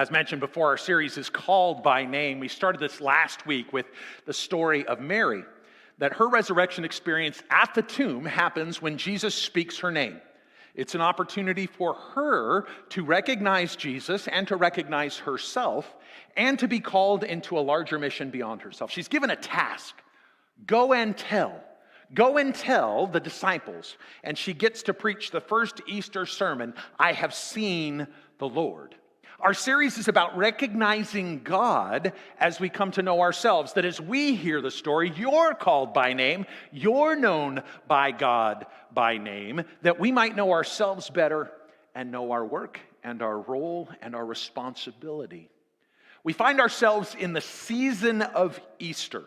As mentioned before, our series is Called by Name. We started this last week with the story of Mary, that her resurrection experience at the tomb happens when Jesus speaks her name. It's an opportunity for her to recognize Jesus and to recognize herself and to be called into a larger mission beyond herself. She's given a task. Go and tell the disciples. And she gets to preach the first Easter sermon, I have seen the Lord. Our series is about recognizing God as we come to know ourselves, that as we hear the story, you're called by name, you're known by God by name, that we might know ourselves better and know our work and our role and our responsibility. We find ourselves in the season of Easter.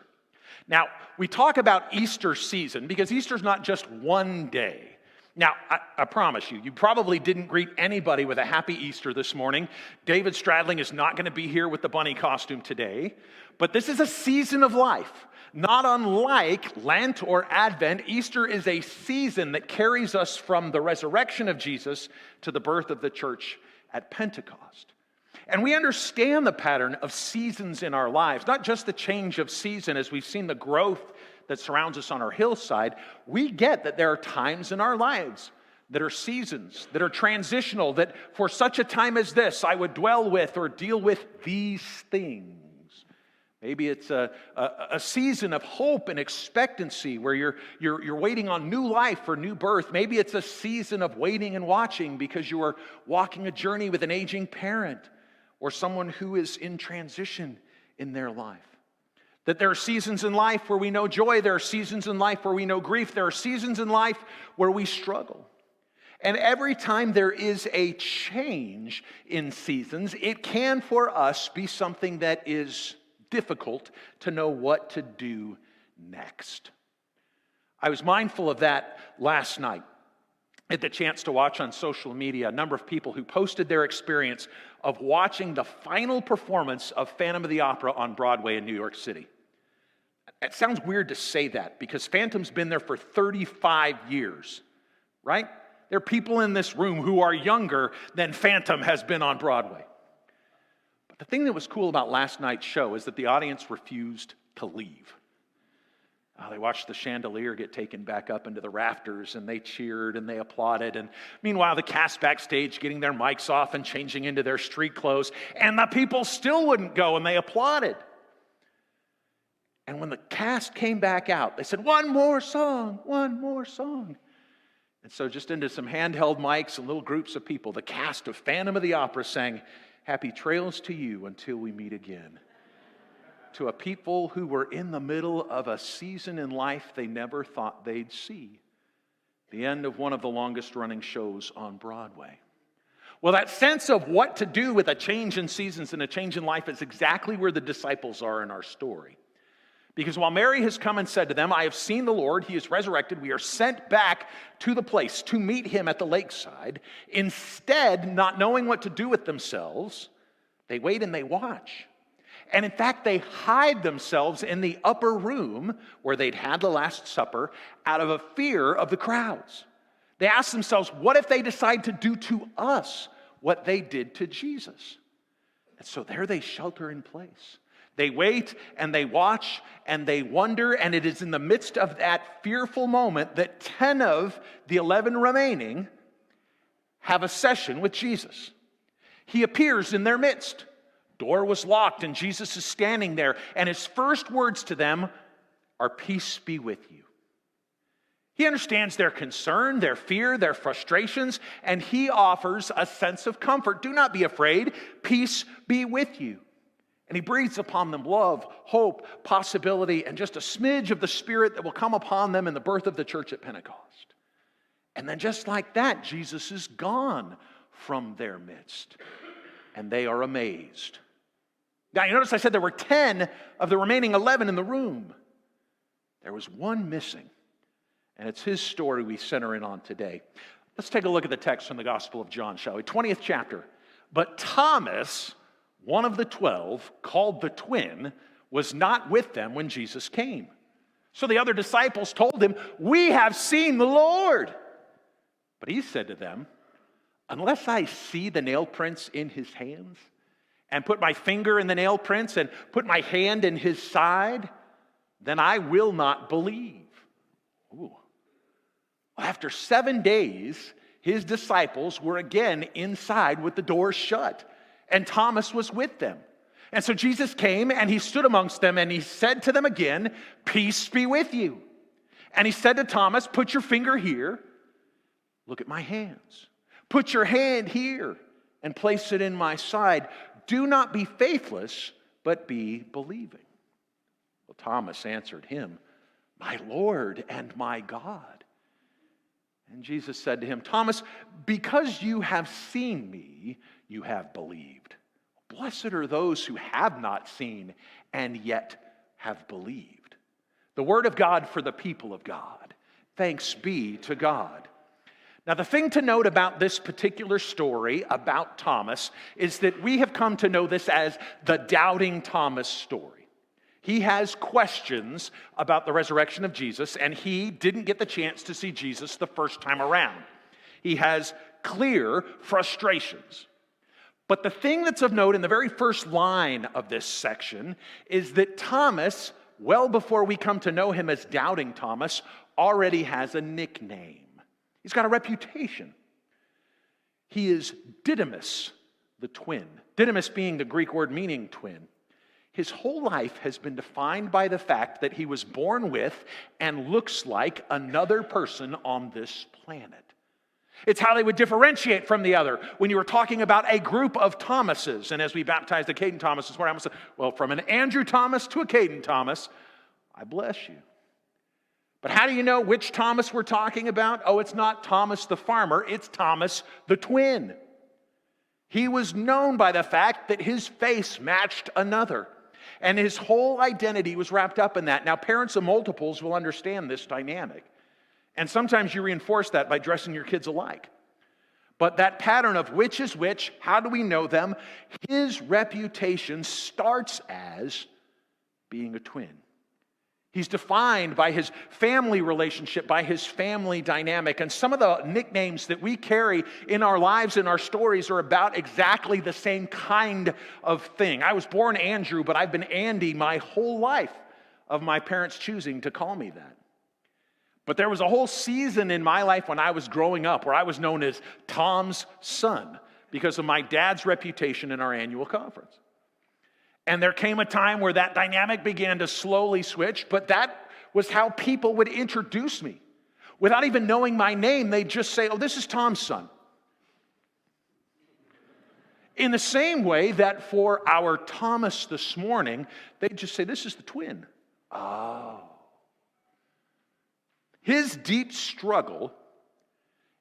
Now, we talk about Easter season because Easter's not just one day. Now, I promise you probably didn't greet anybody with a happy Easter this morning. David Stradling is not going to be here with the bunny costume today. But this is a season of life. Not unlike Lent or Advent, Easter is a season that carries us from the resurrection of Jesus to the birth of the church at Pentecost. And we understand the pattern of seasons in our lives, not just the change of season as we've seen the growth that surrounds us on our hillside. We get that there are times in our lives that are seasons, that are transitional, that for such a time as this, I would dwell with or deal with these things. Maybe it's a season of hope and expectancy where you're waiting on new life or new birth. Maybe it's a season of waiting and watching because you are walking a journey with an aging parent or someone who is in transition in their life. That there are seasons in life where we know joy, there are seasons in life where we know grief, there are seasons in life where we struggle. And every time there is a change in seasons, it can for us be something that is difficult to know what to do next. I was mindful of that last night. I had the chance to watch on social media a number of people who posted their experience of watching the final performance of Phantom of the Opera on Broadway in New York City. It sounds weird to say that because Phantom's been there for 35 years, right? There are people in this room who are younger than Phantom has been on Broadway. But the thing that was cool about last night's show is that the audience refused to leave. They watched the chandelier get taken back up into the rafters, and they cheered and they applauded. And meanwhile, the cast backstage getting their mics off and changing into their street clothes, and the people still wouldn't go, and they applauded. And when the cast came back out, they said, one more song, one more song. And so just into some handheld mics and little groups of people, the cast of Phantom of the Opera sang, Happy Trails to You Until We Meet Again. To a people who were in the middle of a season in life they never thought they'd see. The end of one of the longest running shows on Broadway. Well, that sense of what to do with a change in seasons and a change in life is exactly where the disciples are in our story. Because while Mary has come and said to them, I have seen the Lord, he is resurrected, we are sent back to the place to meet him at the lakeside. Instead, not knowing what to do with themselves, they wait and they watch. And in fact, they hide themselves in the upper room where they'd had the Last Supper out of a fear of the crowds. They ask themselves, what if they decide to do to us what they did to Jesus? And so there they shelter in place. They wait and they watch and they wonder, and it is in the midst of that fearful moment that 10 of the 11 remaining have a session with Jesus. He appears in their midst. Door was locked and Jesus is standing there, and his first words to them are, peace be with you. He understands their concern, their fear, their frustrations, and he offers a sense of comfort. Do not be afraid. Peace be with you. And he breathes upon them love, hope, possibility, and just a smidge of the Spirit that will come upon them in the birth of the church at Pentecost. And then just like that, Jesus is gone from their midst. And they are amazed. Now, you notice I said there were 10 of the remaining 11 in the room. There was one missing. And it's his story we center in on today. Let's take a look at the text from the Gospel of John, shall we? 20th chapter. But Thomas, one of the 12, called the twin, was not with them when Jesus came. So the other disciples told him, we have seen the Lord. But he said to them, unless I see the nail prints in his hands, and put my finger in the nail prints and put my hand in his side, then I will not believe. Ooh. After 7 days, his disciples were again inside with the doors shut, and Thomas was with them. And so Jesus came and he stood amongst them and he said to them again, "Peace be with you." And he said to Thomas, "Put your finger here. Look at my hands. Put your hand here and place it in my side. Do not be faithless, but be believing." Well, Thomas answered him, "My Lord and my God." And Jesus said to him, "Thomas, because you have seen me, you have believed. Blessed are those who have not seen and yet have believed." The word of God for the people of God. Thanks be to God. Now, the thing to note about this particular story about Thomas is that we have come to know this as the Doubting Thomas story. He has questions about the resurrection of Jesus, and he didn't get the chance to see Jesus the first time around. He has clear frustrations. But the thing that's of note in the very first line of this section is that Thomas, well before we come to know him as Doubting Thomas, already has a nickname. He's got a reputation. He is Didymus, the twin. Didymus being the Greek word meaning twin. His whole life has been defined by the fact that he was born with and looks like another person on this planet. It's how they would differentiate from the other. When you were talking about a group of Thomases, and as we baptized the Caden Thomas this morning, I'm going to say, well, from an Andrew Thomas to a Caden Thomas, I bless you. But how do you know which Thomas we're talking about? Oh, it's not Thomas the farmer, it's Thomas the twin. He was known by the fact that his face matched another, and his whole identity was wrapped up in that. Now, parents of multiples will understand this dynamic, and sometimes you reinforce that by dressing your kids alike. But that pattern of which is which, how do we know them? His reputation starts as being a twin. He's defined by his family relationship, by his family dynamic. And some of the nicknames that we carry in our lives and our stories are about exactly the same kind of thing. I was born Andrew, but I've been Andy my whole life of my parents choosing to call me that. But there was a whole season in my life when I was growing up where I was known as Tom's son because of my dad's reputation in our annual conference. And there came a time where that dynamic began to slowly switch, but that was how people would introduce me. Without even knowing my name, they'd just say, "Oh, this is Tom's son." In the same way that for our Thomas this morning, they'd just say, "This is the twin." Oh. His deep struggle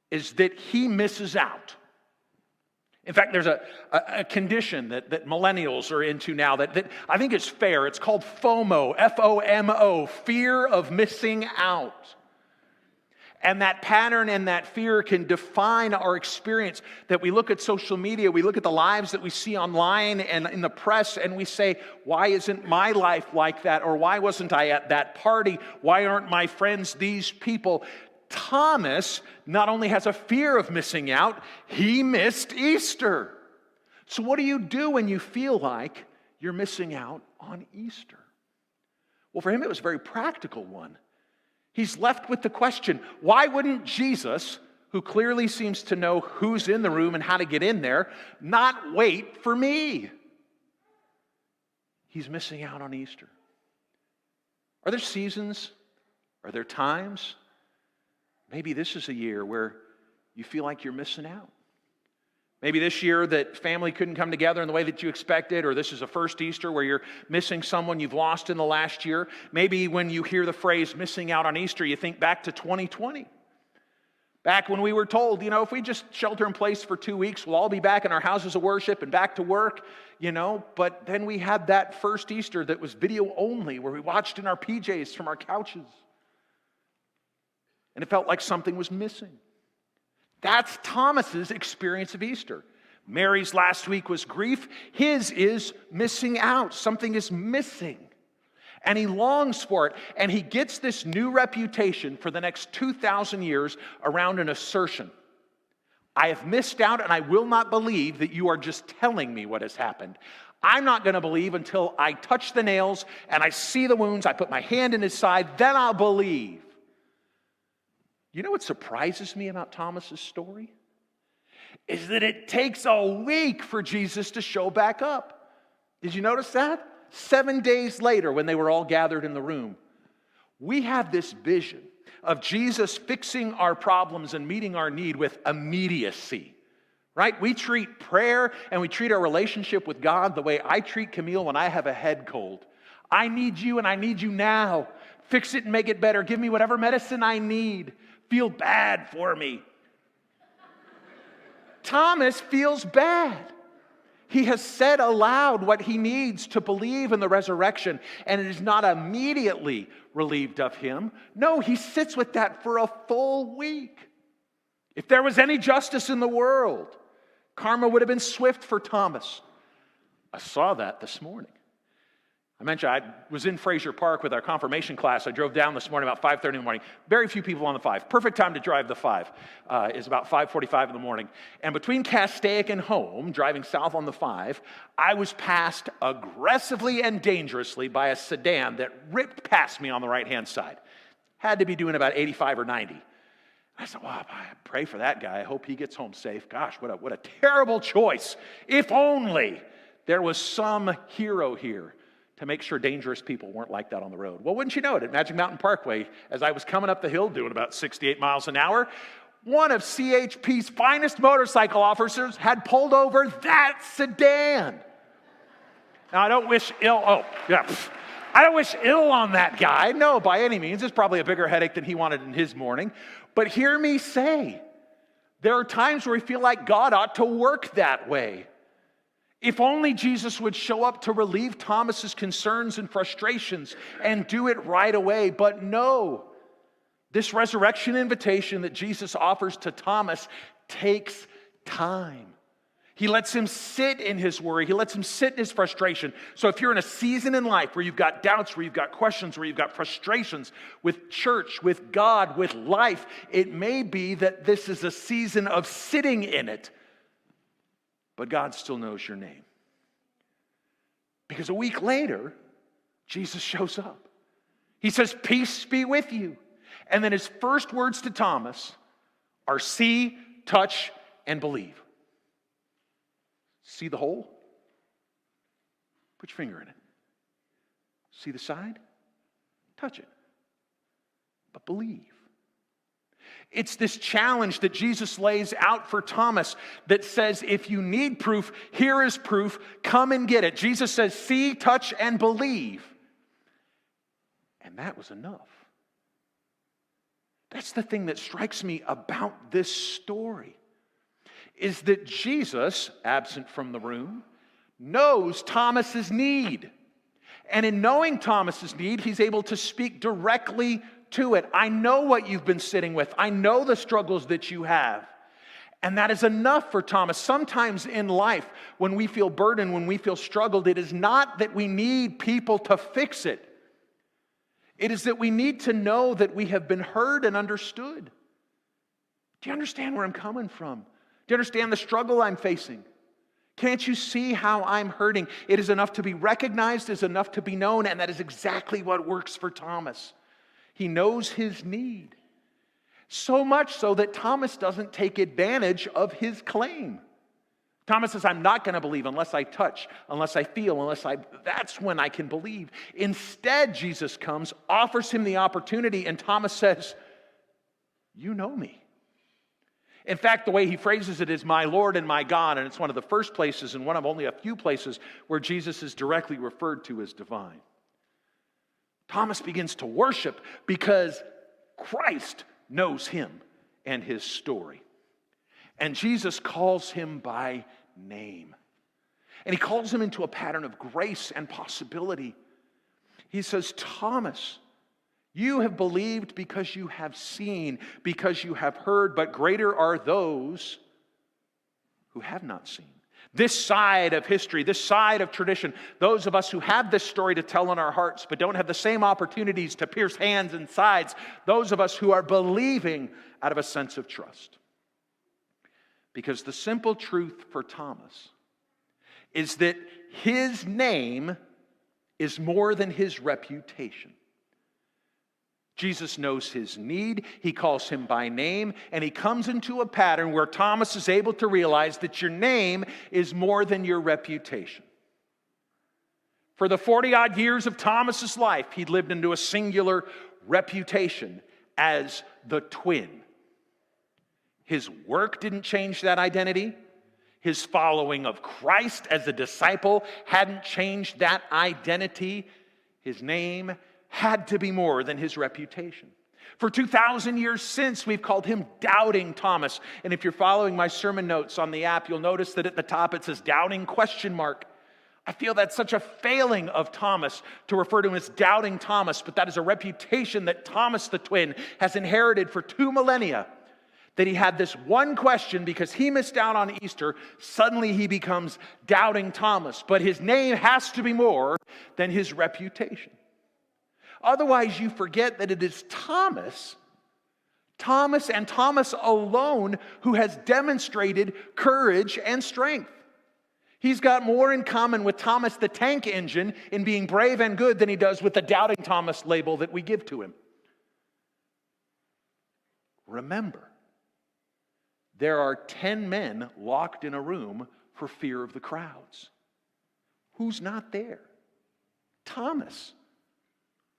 is that he misses out. In fact, there's a condition that millennials are into now that I think is fair. It's called FOMO, F-O-M-O, fear of missing out. And that pattern and that fear can define our experience, that we look at social media, we look at the lives that we see online and in the press, and we say, why isn't my life like that? Or why wasn't I at that party? Why aren't my friends these people? Thomas not only has a fear of missing out, he missed Easter. So what do you do when you feel like you're missing out on Easter? Well, for him, it was a very practical one. He's left with the question, why wouldn't Jesus, who clearly seems to know who's in the room and how to get in there, not wait for me? He's missing out on Easter. Are there seasons? Are there times? Maybe this is a year where you feel like you're missing out. Maybe this year that family couldn't come together in the way that you expected, or this is a first Easter where you're missing someone you've lost in the last year. Maybe when you hear the phrase missing out on Easter, you think back to 2020. Back when we were told, if we just shelter in place for 2 weeks, we'll all be back in our houses of worship and back to work, But then we had that first Easter that was video only, where we watched in our PJs from our couches. And it felt like something was missing. That's Thomas's experience of Easter. Mary's last week was grief. His is missing out. Something is missing. And he longs for it. And he gets this new reputation for the next 2,000 years around an assertion. I have missed out, and I will not believe that you are just telling me what has happened. I'm not going to believe until I touch the nails and I see the wounds, I put my hand in his side, then I'll believe. You know what surprises me about Thomas's story? Is that it takes a week for Jesus to show back up. Did you notice that? 7 days later, when they were all gathered in the room, we have this vision of Jesus fixing our problems and meeting our need with immediacy, right? We treat prayer and we treat our relationship with God the way I treat Camille when I have a head cold. I need you and I need you now. Fix it and make it better. Give me whatever medicine I need. Feel bad for me. Thomas feels bad. He has said aloud what he needs to believe in the resurrection, and it is not immediately relieved of him. No, he sits with that for a full week. If there was any justice in the world, karma would have been swift for Thomas. I saw that this morning. I mentioned I was in Fraser Park with our confirmation class. I drove down this morning about 5:30 in the morning. Very few people on the 5. Perfect time to drive the 5 is about 5:45 in the morning. And between Castaic and home, driving south on the 5, I was passed aggressively and dangerously by a sedan that ripped past me on the right-hand side. Had to be doing about 85 or 90. I said, well, I pray for that guy. I hope he gets home safe. Gosh, what a terrible choice. If only there was some hero here to make sure dangerous people weren't like that on the road. Well, wouldn't you know it, at Magic Mountain Parkway, as I was coming up the hill doing about 68 miles an hour, one of CHP's finest motorcycle officers had pulled over that sedan. Now, I don't wish ill on that guy. No, by any means. It's probably a bigger headache than he wanted in his morning. But hear me say, there are times where we feel like God ought to work that way. If only Jesus would show up to relieve Thomas's concerns and frustrations and do it right away. But no, this resurrection invitation that Jesus offers to Thomas takes time. He lets him sit in his worry. He lets him sit in his frustration. So if you're in a season in life where you've got doubts, where you've got questions, where you've got frustrations with church, with God, with life, it may be that this is a season of sitting in it. But God still knows your name. Because a week later, Jesus shows up. He says, peace be with you. And then his first words to Thomas are see, touch, and believe. See the hole? Put your finger in it. See the side? Touch it. But believe. It's this challenge that Jesus lays out for Thomas that says, if you need proof, here is proof, come and get it. Jesus says, see, touch, and believe. And that was enough. That's the thing that strikes me about this story, is that Jesus, absent from the room, knows Thomas's need. And in knowing Thomas's need, he's able to speak directly to it. I know what you've been sitting with. I know the struggles that you have. And that is enough for Thomas. Sometimes in life, when we feel burdened, when we feel struggled, it is not that we need people to fix it. It is that we need to know that we have been heard and understood. Do you understand where I'm coming from? Do you understand the struggle I'm facing? Can't you see how I'm hurting? It is enough to be recognized, is enough to be known, and that is exactly what works for Thomas. He knows his need. So much so that Thomas doesn't take advantage of his claim. Thomas says, I'm not going to believe unless I touch, unless I feel, that's when I can believe. Instead, Jesus comes, offers him the opportunity, and Thomas says, you know me. In fact, the way he phrases it is my Lord and my God, and it's one of the first places and one of only a few places where Jesus is directly referred to as divine. Thomas begins to worship because Christ knows him and his story. And Jesus calls him by name. And he calls him into a pattern of grace and possibility. He says, Thomas, you have believed because you have seen, because you have heard, but greater are those who have not seen. This side of history, this side of tradition, those of us who have this story to tell in our hearts but don't have the same opportunities to pierce hands and sides, those of us who are believing out of a sense of trust. Because the simple truth for Thomas is that his name is more than his reputation. Jesus knows his need, he calls him by name, and he comes into a pattern where Thomas is able to realize that your name is more than your reputation. For the 40-odd years of Thomas's life, he'd lived into a singular reputation as the twin. His work didn't change that identity. His following of Christ as a disciple hadn't changed that identity. His name had to be more than his reputation. For 2,000 years since, we've called him Doubting Thomas. And if you're following my sermon notes on the app, you'll notice that at the top it says Doubting ? I feel that's such a failing of Thomas to refer to him as Doubting Thomas, but that is a reputation that Thomas the twin has inherited for 2 millennia. That he had this one question because he missed out on Easter, suddenly he becomes Doubting Thomas. But his name has to be more than his reputation. Otherwise, you forget that it is Thomas and Thomas alone who has demonstrated courage and strength. He's got more in common with Thomas the tank engine in being brave and good than he does with the Doubting Thomas label that we give to him. Remember, there are 10 men locked in a room for fear of the crowds. Who's not there? Thomas.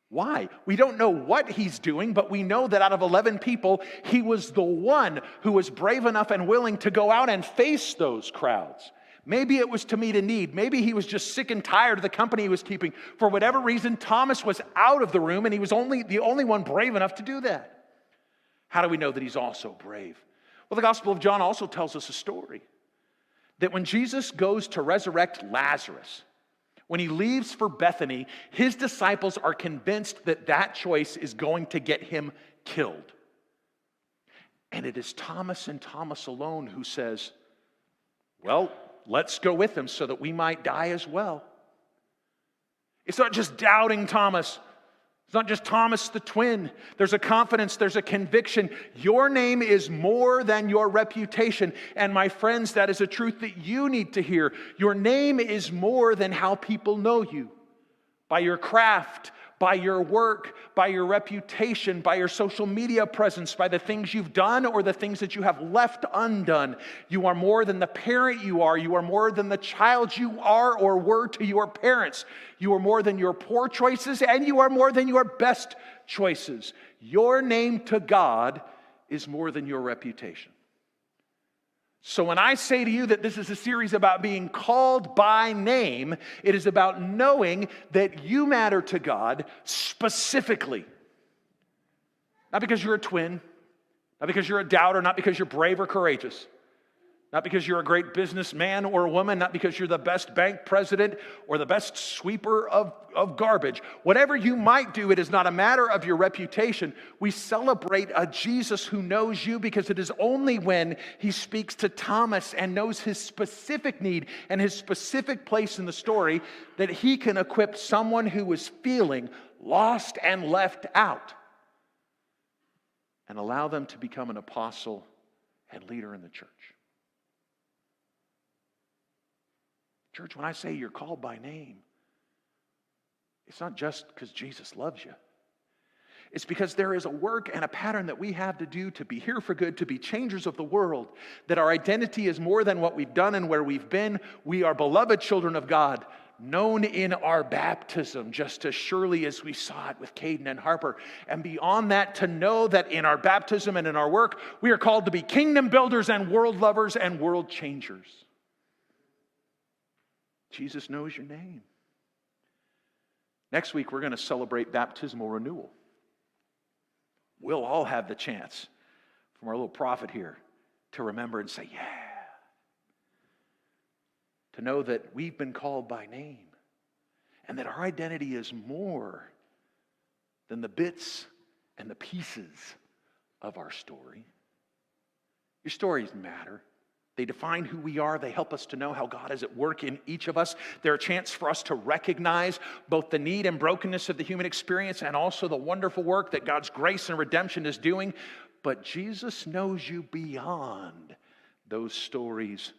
Why? We don't know what he's doing, but we know that out of 11 people, he was the one who was brave enough and willing to go out and face those crowds. Maybe it was to meet a need. Maybe he was just sick and tired of the company he was keeping. For whatever reason, Thomas was out of the room, and he was the only one brave enough to do that. How do we know that he's also brave? Well, the Gospel of John also tells us a story. That when Jesus goes to resurrect Lazarus, when he leaves for Bethany, his disciples are convinced that that choice is going to get him killed. And it is Thomas and Thomas alone who says, well, let's go with him so that we might die as well. It's not just Doubting Thomas. It's not just Thomas the twin. There's a confidence, there's a conviction. Your name is more than your reputation. And my friends, that is a truth that you need to hear. Your name is more than how people know you. By your craft, by your work, by your reputation, by your social media presence, by the things you've done or the things that you have left undone. You are more than the parent you are. You are more than the child you are or were to your parents. You are more than your poor choices, and you are more than your best choices. Your name to God is more than your reputation. So when I say to you that this is a series about being called by name, it is about knowing that you matter to God specifically. Not because you're a twin, not because you're a doubter, not because you're brave or courageous, not because you're a great businessman or woman, not because you're the best bank president or the best sweeper of garbage. Whatever you might do, it is not a matter of your reputation. We celebrate a Jesus who knows you because it is only when he speaks to Thomas and knows his specific need and his specific place in the story that he can equip someone who is feeling lost and left out and allow them to become an apostle and leader in the church. Church, when I say you're called by name, it's not just because Jesus loves you. It's because there is a work and a pattern that we have to do to be here for good, to be changers of the world, that our identity is more than what we've done and where we've been. We are beloved children of God, known in our baptism, just as surely as we saw it with Caden and Harper. And beyond that, to know that in our baptism and in our work, we are called to be kingdom builders and world lovers and world changers. Jesus knows your name. Next week, we're going to celebrate baptismal renewal. We'll all have the chance from our little prophet here to remember and say, yeah. To know that we've been called by name and that our identity is more than the bits and the pieces of our story. Your stories matter. They define who we are. They help us to know how God is at work in each of us. They're a chance for us to recognize both the need and brokenness of the human experience and also the wonderful work that God's grace and redemption is doing. But Jesus knows you beyond those stories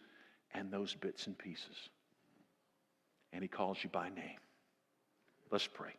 and those bits and pieces. And he calls you by name. Let's pray.